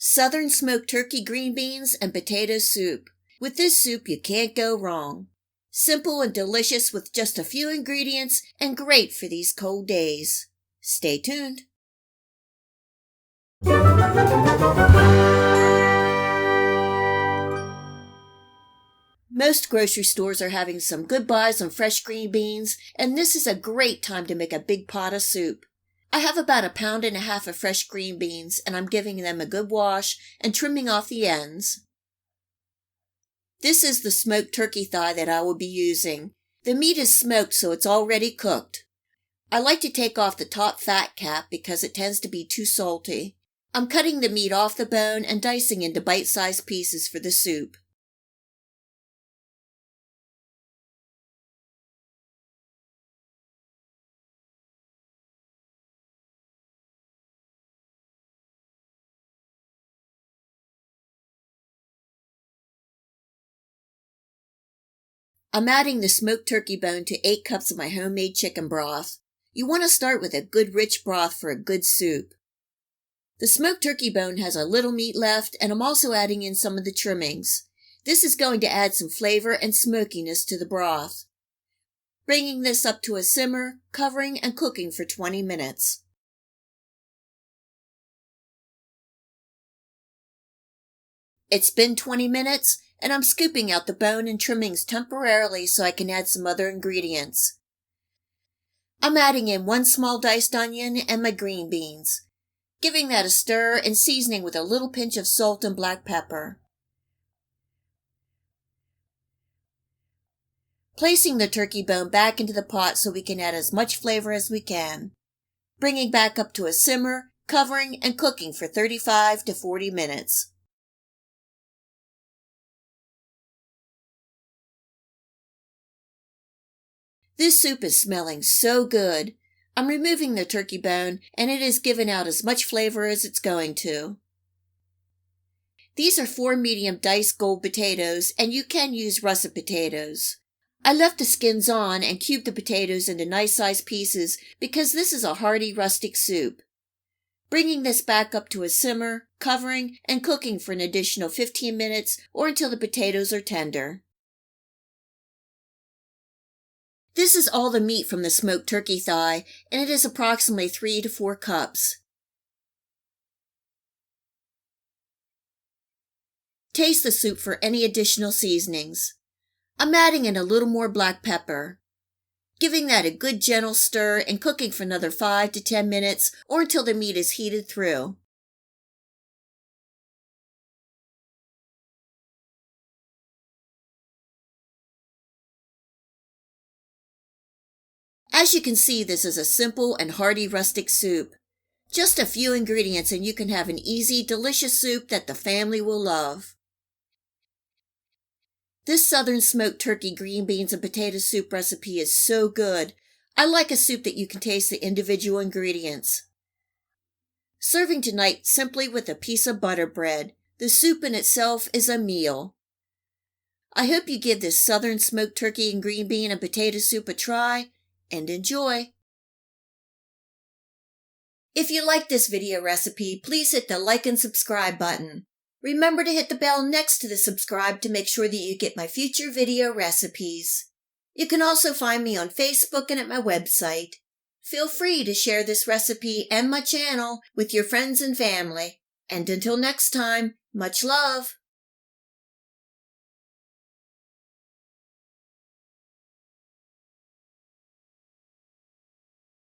Southern smoked turkey green beans and potato soup. With this soup, you can't go wrong. Simple and delicious with just a few ingredients and great for these cold days. Stay tuned. Most grocery stores are having some good buys on fresh green beans, and this is a great time to make a big pot of soup. I have about 1.5 pounds of fresh green beans, and I'm giving them a good wash and trimming off the ends. This is the smoked turkey thigh that I will be using. The meat is smoked, so it's already cooked. I like to take off the top fat cap because it tends to be too salty. I'm cutting the meat off the bone and dicing into bite-sized pieces for the soup. I'm adding the smoked turkey bone to 8 cups of my homemade chicken broth. You want to start with a good rich broth for a good soup. The smoked turkey bone has a little meat left, and I'm also adding in some of the trimmings. This is going to add some flavor and smokiness to the broth. Bringing this up to a simmer, covering and cooking for 20 minutes. It's been 20 minutes, and I'm scooping out the bone and trimmings temporarily so I can add some other ingredients. I'm adding in 1 small diced onion and my green beans, giving that a stir and seasoning with a little pinch of salt and black pepper. Placing the turkey bone back into the pot so we can add as much flavor as we can. Bringing back up to a simmer, covering and cooking for 35 to 40 minutes. This soup is smelling so good. I'm removing the turkey bone, and it has given out as much flavor as it's going to. These are 4 medium diced gold potatoes, and you can use russet potatoes. I left the skins on and cubed the potatoes into nice-sized pieces because this is a hearty rustic soup. Bringing this back up to a simmer, covering, and cooking for an additional 15 minutes or until the potatoes are tender. This is all the meat from the smoked turkey thigh, and it is approximately 3 to 4 cups. Taste the soup for any additional seasonings. I'm adding in a little more black pepper. Giving that a good gentle stir and cooking for another 5 to 10 minutes or until the meat is heated through. As you can see, this is a simple and hearty rustic soup. Just a few ingredients and you can have an easy, delicious soup that the family will love. This southern smoked turkey green beans and potato soup recipe is so good. I like a soup that you can taste the individual ingredients. Serving tonight simply with a piece of butter bread. The soup in itself is a meal. I hope you give this southern smoked turkey and green bean and potato soup a try and enjoy. If you like this video recipe, please hit the like and subscribe button. Remember to hit the bell next to the subscribe to make sure that you get my future video recipes. You can also find me on Facebook and at my website. Feel free to share this recipe and my channel with your friends and family. And until next time, much love!